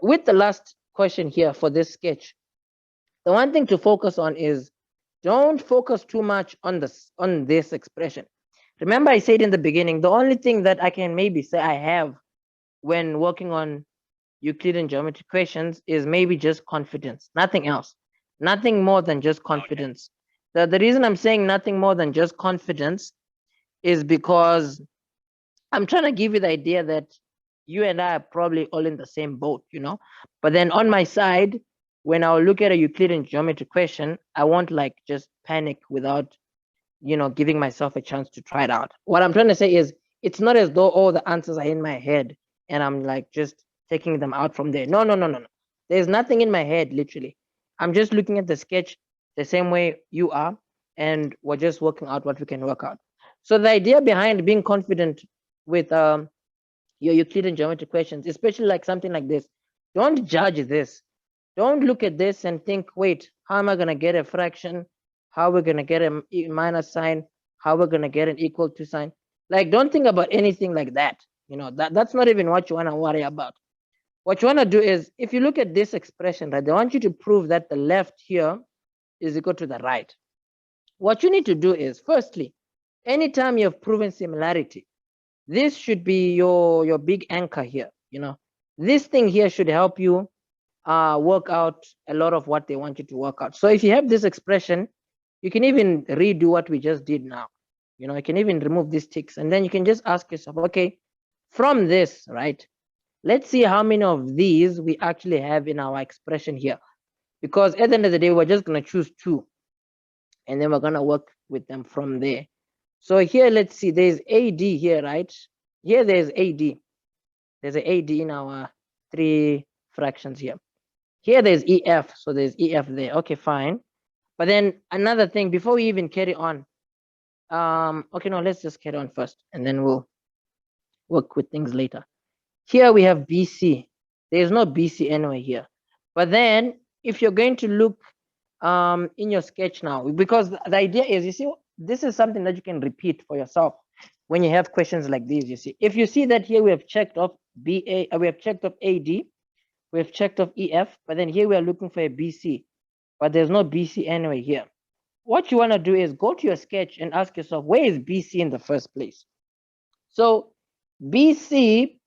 with the last question here for this sketch, the one thing to focus on is don't focus too much on this expression. Remember, I said in the beginning, the only thing that I can maybe say I have when working on Euclidean geometry questions is maybe just confidence, nothing else, nothing more than just confidence. The reason I'm saying nothing more than just confidence is because I'm trying to give you the idea that you and I are probably all in the same boat, But then on my side, when I'll look at a Euclidean geometry question, I won't like just panic without, giving myself a chance to try it out. What I'm trying to say is it's not as though all the answers are in my head and I'm like just taking them out from there. No. There's nothing in my head, literally. I'm just looking at the sketch the same way you are, and we're just working out what we can work out. So the idea behind being confident with your Euclidean geometry questions, especially like something like this, don't judge this. Don't look at this and think, wait, how am I going to get a fraction? How we're going to get a minus sign? How we're going to get an equal to sign? Like, don't think about anything like that. That's not even what you want to worry about. What you want to do is, if you look at this expression, right, they want you to prove that the left here is equal to the right. What you need to do is, firstly, anytime you have proven similarity, this should be your big anchor here. This thing here should help you work out a lot of what they want you to work out. So if you have this expression, you can even redo what we just did now. You can even remove these ticks, and then you can just ask yourself, okay, from this, right, let's see how many of these we actually have in our expression here. Because at the end of the day, we're just going to choose 2, and then we're going to work with them from there. So here, let's see, there's AD here, right? Here, there's AD. There's an AD in our 3 fractions here. Here, there's EF, so there's EF there. Okay, fine. But then another thing, before we even carry on, okay, no, let's just carry on first, and then we'll work with things later. Here we have BC. There's no BC anywhere here. But then, if you're going to look in your sketch now, because the idea is, you see, this is something that you can repeat for yourself when you have questions like these. You see, if you see that here we have checked off BA, we have checked off AD, we have checked off EF, but then here we are looking for a BC, but there's no BC anyway here. What you want to do is go to your sketch and ask yourself, where is BC in the first place? So BC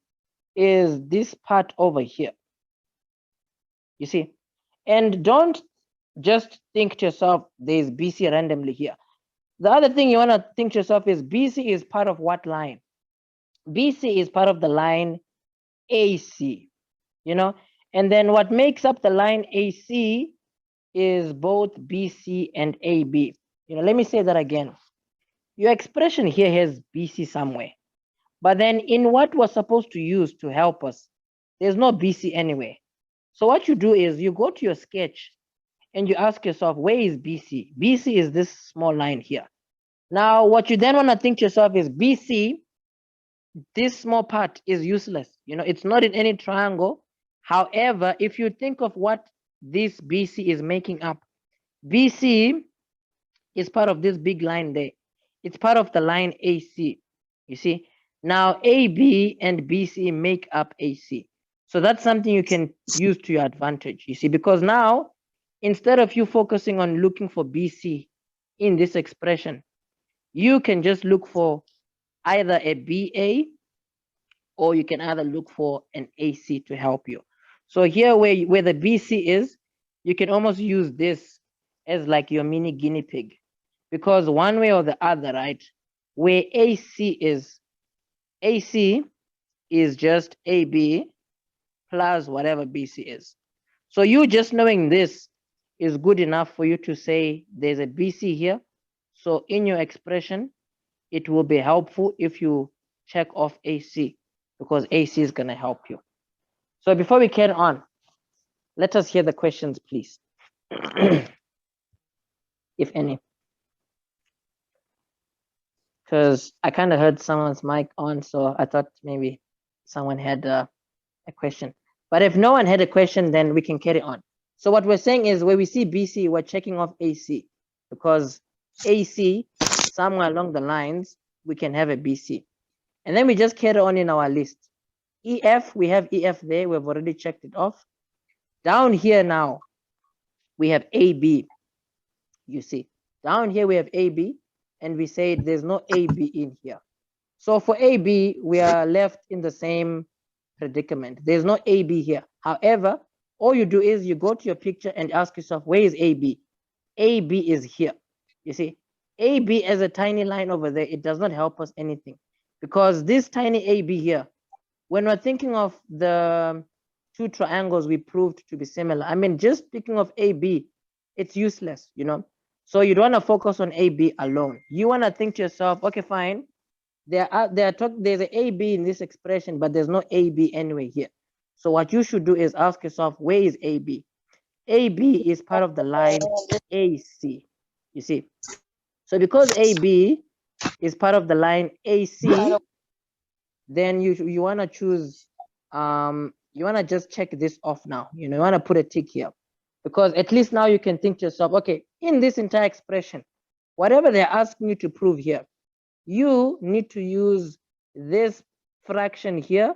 is this part over here. You see, and don't just think to yourself, there's BC randomly here. The other thing you want to think to yourself is BC is part of what line? BC is part of the line AC, and then what makes up the line AC is both BC and AB. Let me say that again. Your expression here has BC somewhere, but then in what we're supposed to use to help us, there's no BC anywhere. So what you do is you go to your sketch and you ask yourself, where is BC? BC is this small line here. Now, what you then want to think to yourself is BC, this small part is useless. It's not in any triangle. However, if you think of what this BC is making up, BC is part of this big line there. It's part of the line AC. You see, now AB and BC make up AC. So that's something you can use to your advantage, you see, because now, instead of you focusing on looking for BC in this expression, you can just look for either a BA or you can either look for an AC to help you. So here where the BC is, you can almost use this as like your mini guinea pig, because one way or the other, right, where AC is just AB plus whatever BC is. So you just knowing this is good enough for you to say there's a BC here. So in your expression, it will be helpful if you check off AC, because AC is going to help you. So before we carry on, let us hear the questions, please, if any. Because I kind of heard someone's mic on, so I thought maybe someone had a question. But if no one had a question, then we can carry on. So what we're saying is, where we see BC, we're checking off AC, because AC, somewhere along the lines, we can have a BC. And then we just carry on in our list. EF, we have EF there. We've already checked it off. Down here now, we have AB. You see, down here we have AB, and we say there's no AB in here. So for AB, we are left in the same predicament. There's no AB here. However, all you do is you go to your picture and ask yourself, where is AB? AB is here. You see, AB as a tiny line over there, it does not help us anything, because this tiny AB here, when we're thinking of the two triangles we proved to be similar, I mean, just speaking of AB, it's useless, you know. So you don't want to focus on AB alone. You want to think to yourself, okay, fine, there's an AB in this expression, but there's no AB anyway here. So what you should do is ask yourself, where is AB? AB is part of the line AC, you see. So because AB is part of the line AC, then you want to choose, you want to just check this off now. You know, you want to put a tick here, because at least now you can think to yourself, okay, in this entire expression, whatever they're asking you to prove here, you need to use this fraction here,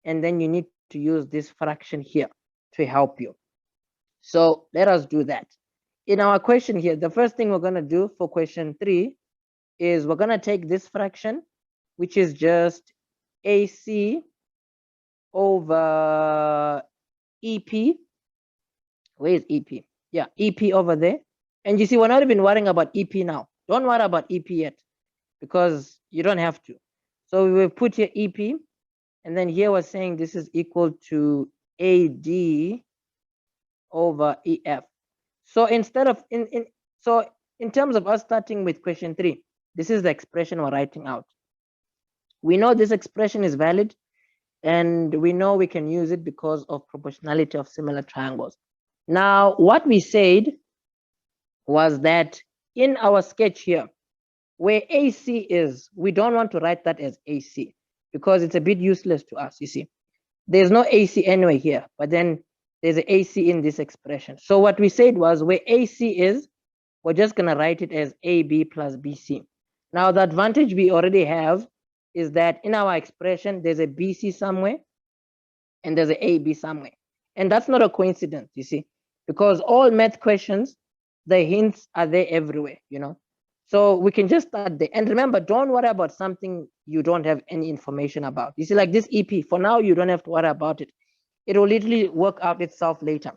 and then you need to use this fraction here to help you. So let us do that. In our question here, the first thing we're going to do for question 3 is we're going to take this fraction, which is just AC over EP. Where is EP? Yeah, EP over there. And you see, we're not even worrying about EP now. Don't worry about EP yet, because you don't have to. So we will put here EP, and then here we're saying this is equal to AD over EF. So instead of in terms of us starting with question 3, this is the expression we're writing out. We know this expression is valid, and we know we can use it because of proportionality of similar triangles. Now, what we said was that in our sketch here, where AC is, we don't want to write that as AC, because it's a bit useless to us, you see. There's no AC anyway here, but then there's an AC in this expression. So what we said was, where AC is, we're just going to write it as AB plus BC. Now, the advantage we already have is that in our expression, there's a BC somewhere, and there's an AB somewhere. And that's not a coincidence, you see, because all math questions, the hints are there everywhere, you know. So we can just start there. And remember, don't worry about something you don't have any information about. You see, like this EP, for now, you don't have to worry about it. It will literally work out itself later.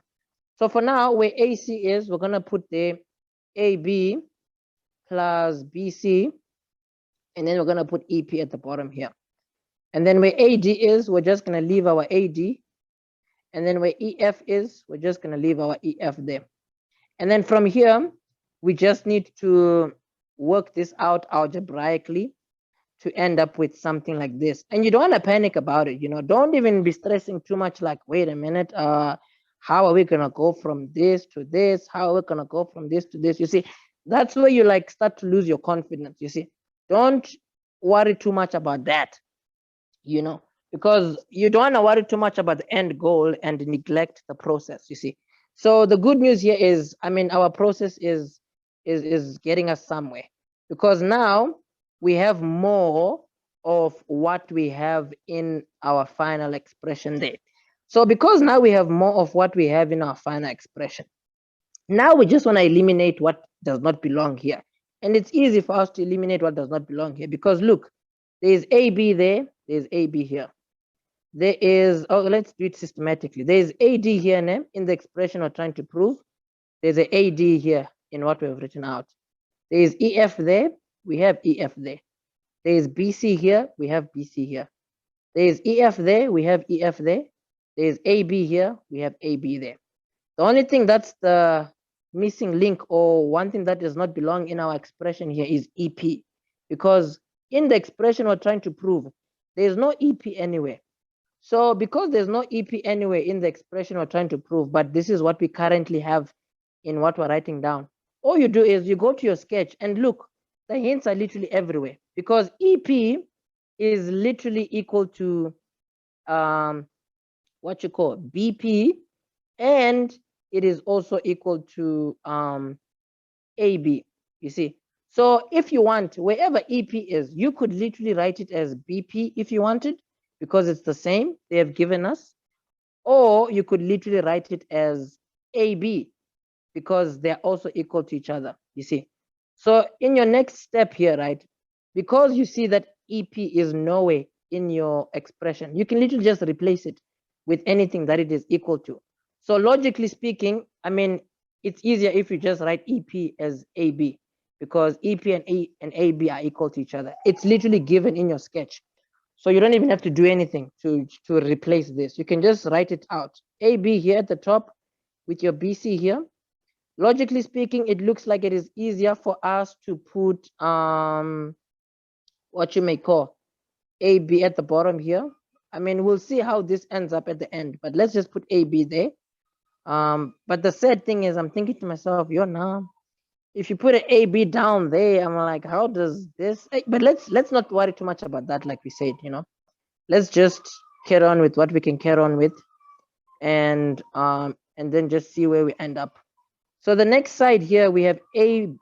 So for now, where AC is, we're going to put the AB plus BC, and then we're going to put EP at the bottom here. And then where AD is, we're just going to leave our AD. And then where EF is, we're just going to leave our EF there. And then from here, we just need to work this out algebraically to end up with something like this. And you don't want to panic about it, you know. Don't even be stressing too much, like, wait a minute, how are we going to go from this to this? How are we going to go from this to this? You see, that's where you like start to lose your confidence, you see. Don't worry too much about that, you know, because you don't want to worry too much about the end goal and neglect the process, you see. So the good news here is, I mean, our process is getting us somewhere, because now we have more of what we have in our final expression there. So because now we have more of what we have in our final expression, now we just want to eliminate what does not belong here. And it's easy for us to eliminate what does not belong here, because look, there's AB there, there's AB here. There is, oh, let's do it systematically. There's AD here in the expression we're trying to prove. There's an AD here in what we've written out. There's EF there, we have EF there. There's BC here, we have BC here. There's EF there, we have EF there. There's AB here, we have AB there. The only thing that's the missing link, or one thing that does not belong in our expression here, is EP. Because in the expression we're trying to prove, there's no EP anywhere. So because there's no EP anywhere in the expression we're trying to prove, but this is what we currently have in what we're writing down, all you do is you go to your sketch and look, the hints are literally everywhere, because EP is literally equal to what you call BP, and it is also equal to AB, you see. So if you want, wherever EP is, you could literally write it as BP if you wanted, because it's the same they have given us. Or you could literally write it as AB because they're also equal to each other, you see. So in your next step here, right, because you see that EP is nowhere in your expression, you can literally just replace it with anything that it is equal to. So logically speaking, I mean, it's easier if you just write EP as AB because EP and AB are equal to each other. It's literally given in your sketch. So you don't even have to do anything to replace this. You can just write it out. AB here at the top with your BC here. Logically speaking, it looks like it is easier for us to put what you may call AB at the bottom here. I mean, we'll see how this ends up at the end, but let's just put AB there. But the sad thing is, I'm thinking to myself, yo, now, if you put an AB down there, I'm like, how does this? But let's not worry too much about that, like we said, you know. Let's just carry on with what we can carry on with, and then just see where we end up. So the next side here, we have AD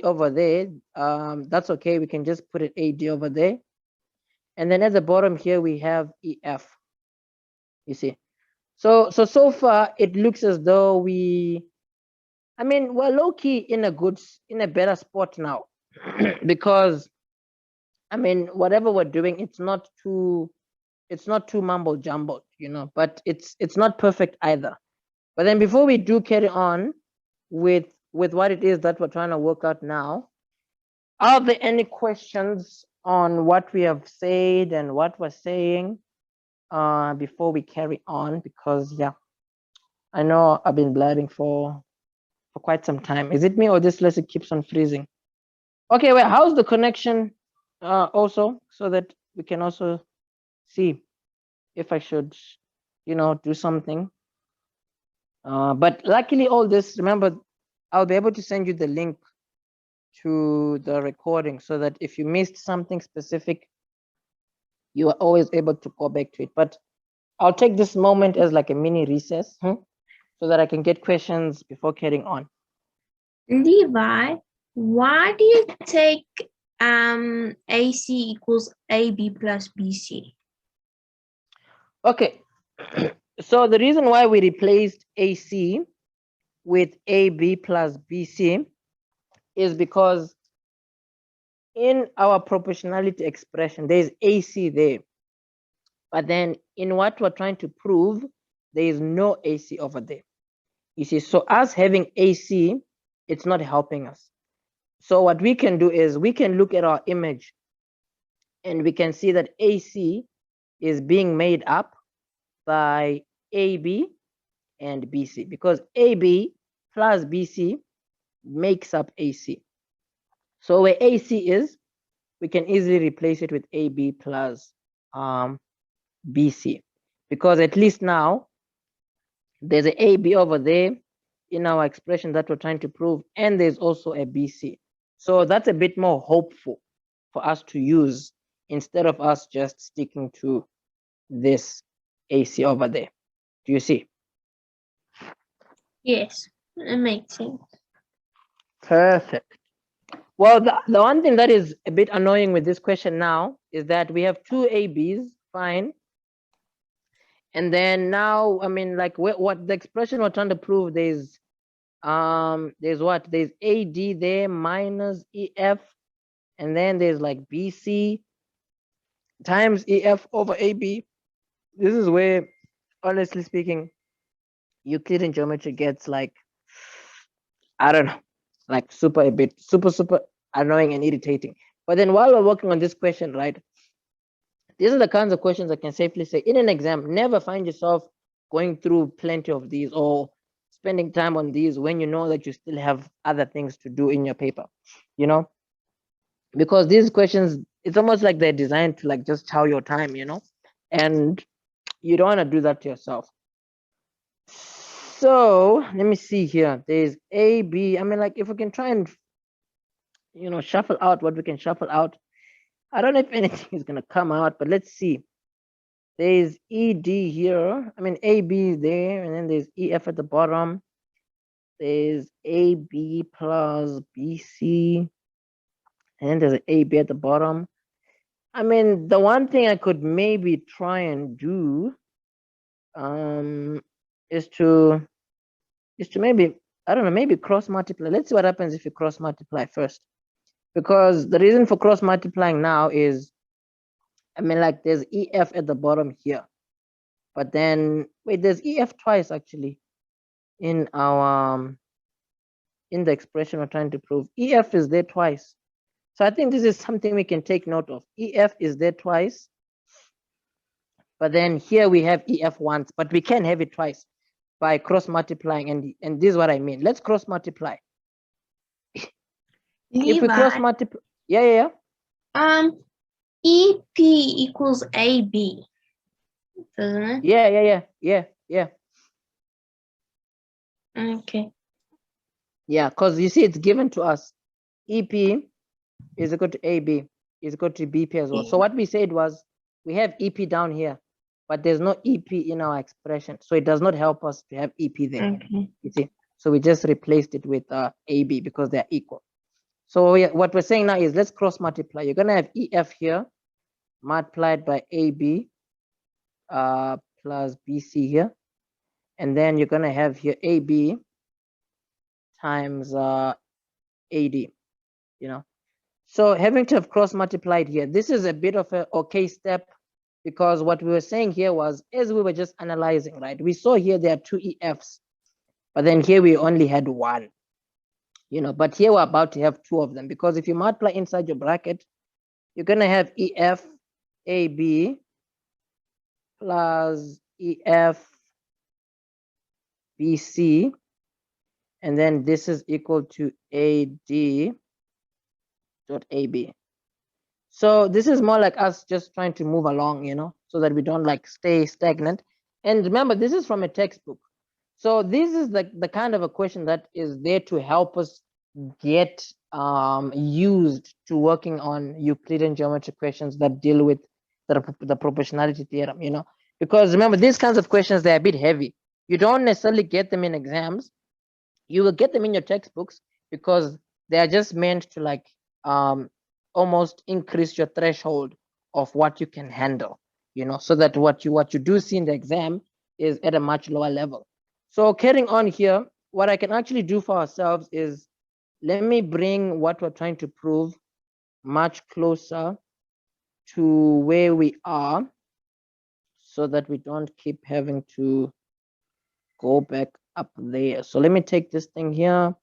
over there. That's okay. We can just put it AD over there. And then at the bottom here, we have EF. You see. So far, it looks as though we're low key in a better spot now, because I mean, whatever we're doing, it's not too mumble jumbled, you know, but it's not perfect either. But then before we do carry on with what it is that we're trying to work out now, are there any questions on what we have said and what we're saying before we carry on? Because yeah, I know I've been blabbing for quite some time. Is it me or this lesson keeps on freezing? Okay, well, how's the connection also, so that we can also see if I should, you know, do something. But luckily all this, remember, I'll be able to send you the link to the recording so that if you missed something specific, you are always able to go back to it. But I'll take this moment as like a mini recess so that I can get questions before carrying on. Levi, why do you take AC equals AB plus BC? Okay, so the reason why we replaced AC with AB plus BC is because in our proportionality expression, there's AC there. But then in what we're trying to prove, there is no AC over there. You see, so us having AC, it's not helping us. So what we can do is we can look at our image and we can see that AC is being made up by AB and BC, because AB plus BC makes up AC. So where AC is, we can easily replace it with AB plus BC, because at least now there's an AB over there in our expression that we're trying to prove, and there's also a BC. So that's a bit more hopeful for us to use instead of us just sticking to this AC over there. Do you see? Yes, it makes sense. Perfect. Well, the one thing that is a bit annoying with this question now is that we have two ABs, fine. And then now, I mean, like what the expression we're trying to prove, there's what? There's AD there minus EF, and then there's like BC times EF over AB. This is where, honestly speaking, Euclidean geometry gets like, I don't know, like super annoying and irritating. But then while we're working on this question, right, these are the kinds of questions I can safely say in an exam, never find yourself going through plenty of these or spending time on these when you know that you still have other things to do in your paper, you know, because these questions, it's almost like they're designed to like just chow your time, you know, and you don't want to do that to yourself. So let me see here. There's A, B. I mean, like if we can try and, you know, shuffle out what we can shuffle out. I don't know if anything is going to come out, but let's see. There's ED here. I mean, AB there, and then there's EF at the bottom. There's AB plus BC, and then there's an AB at the bottom. I mean, the one thing I could maybe try and do is to maybe, I don't know, maybe cross multiply. Let's see what happens if you cross multiply first. Because the reason for cross multiplying now is, I mean, like there's EF at the bottom here. But then wait, there's EF twice actually in our in the expression we're trying to prove. EF is there twice. So I think this is something we can take note of. EF is there twice. But then here we have EF once, but we can have it twice by cross multiplying. And this is what I mean. Let's cross multiply. If we cross Levi, multiply, yeah. EP equals AB, doesn't it? Yeah. Okay. Yeah, because you see it's given to us. EP is equal to AB is equal to BP as well. So what we said was we have EP down here, but there's no EP in our expression. So it does not help us to have EP there. Okay. You see, so we just replaced it with AB because they're equal. So what we're saying now is let's cross multiply. You're gonna have EF here multiplied by AB plus BC here. And then you're gonna have here AB times AD, you know. So having to have cross multiplied here, this is a bit of an okay step because what we were saying here was, as we were just analyzing, right? We saw here there are two EFs, but then here we only had one, you know, but here we're about to have two of them because if you multiply inside your bracket, you're gonna have EF AB plus EF BC, and then this is equal to AD dot AB. So this is more like us just trying to move along, you know, so that we don't like stay stagnant. And remember, this is from a textbook. So this is the kind of a question that is there to help us get used to working on Euclidean geometry questions that deal with the proportionality theorem, you know, because remember, these kinds of questions, they're a bit heavy. You don't necessarily get them in exams. You will get them in your textbooks because they are just meant to like almost increase your threshold of what you can handle, you know, so that what you do see in the exam is at a much lower level. So carrying on here, what I can actually do for ourselves is let me bring what we're trying to prove much closer to where we are so that we don't keep having to go back up there. So let me take this thing here,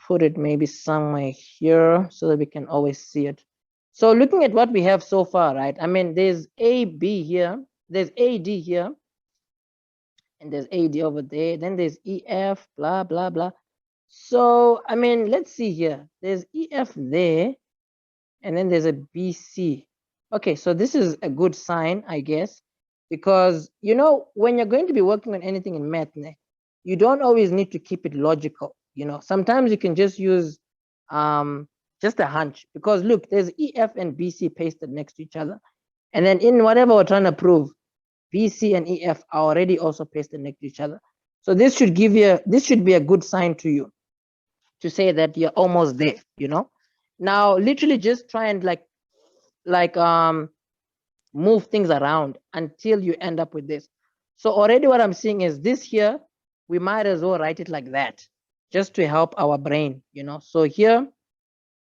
put it maybe somewhere here so that we can always see it. So looking at what we have so far, right? I mean, there's AB here, there's AD here, and there's AD over there. Then there's EF, blah, blah, blah. So, I mean, let's see here. There's EF there, and then there's a BC. Okay, so this is a good sign, I guess, because, you know, when you're going to be working on anything in math, you don't always need to keep it logical. You know, sometimes you can just use just a hunch because look, there's EF and BC pasted next to each other. And then in whatever we're trying to prove, BC and EF are already also pasted next to each other. So this should give you, this should be a good sign to you to say that you're almost there, you know. Now, literally just try and move things around until you end up with this. So already what I'm seeing is this here, we might as well write it like that just to help our brain, you know. So here,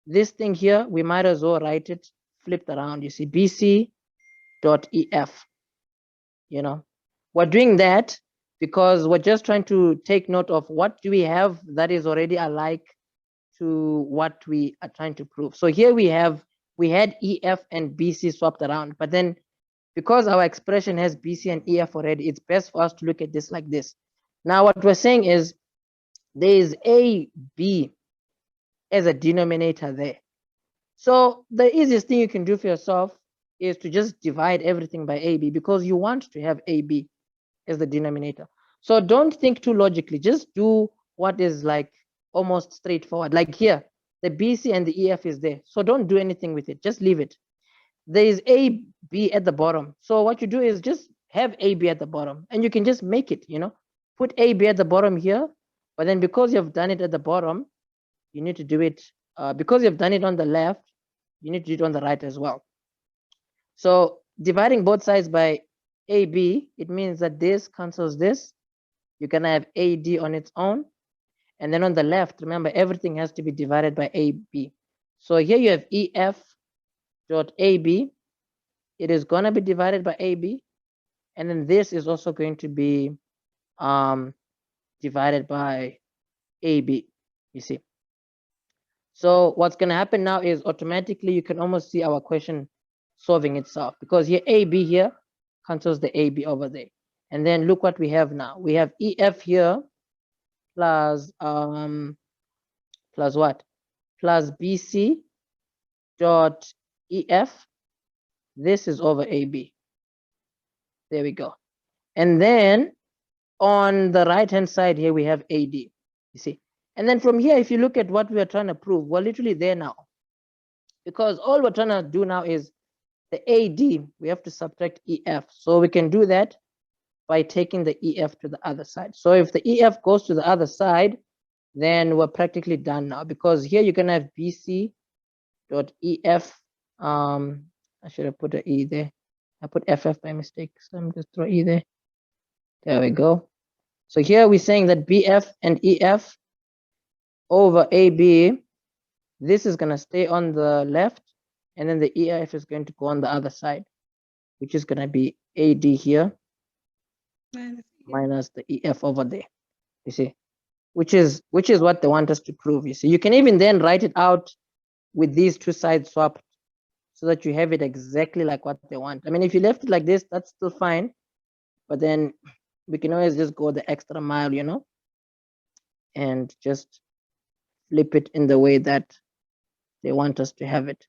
this thing here, we might as well write it flipped around. You see, BC dot EF, you know. We're doing that because we're just trying to take note of what do we have that is already alike to what we are trying to prove. So here we had EF and BC swapped around, but then because our expression has BC and EF already, it's best for us to look at this like this. Now, what we're saying is there is AB as a denominator there. So the easiest thing you can do for yourself is to just divide everything by AB because you want to have AB as the denominator. So don't think too logically, just do what is like almost straightforward. Like here, the BC and the EF is there. So don't do anything with it, just leave it. There is AB at the bottom. So what you do is just have AB at the bottom and you can just make it, you know, put AB at the bottom here, but then because you've done it at the bottom, you need to do it, because you've done it on the left, You need to do it on the right as well. So dividing both sides by AB, it means that this cancels this. You can have AD on its own. And then on the left, remember, everything has to be divided by AB. So here you have EF dot AB. It is going to be divided by AB. And then this is also going to be divided by AB, you see. So what's going to happen now is automatically you can almost see our question solving itself, because here AB here cancels the AB over there. And then look what we have now. We have EF here plus what? Plus BC dot EF. This is over AB. There we go. And then on the right hand side here we have AD, you see. And then from here, if you look at what we are trying to prove, we're literally there now, because all we're trying to do now is the AD, we have to subtract EF. So we can do that by taking the EF to the other side. So if the EF goes to the other side, then we're practically done now, because here you can have BC dot EF. I should have put an E there. I put FF by mistake, so I'm just throw E there. There we go. So here we're saying that BF and EF over AB, this is going to stay on the left, and then the EF is going to go on the other side, which is going to be AD here minus the EF over there, you see, which is what they want us to prove. You see, you can even then write it out with these two sides swapped, so that you have it exactly like what they want. I mean, if you left it like this, that's still fine, but then we can always just go the extra mile, you know, and just flip it in the way that they want us to have it.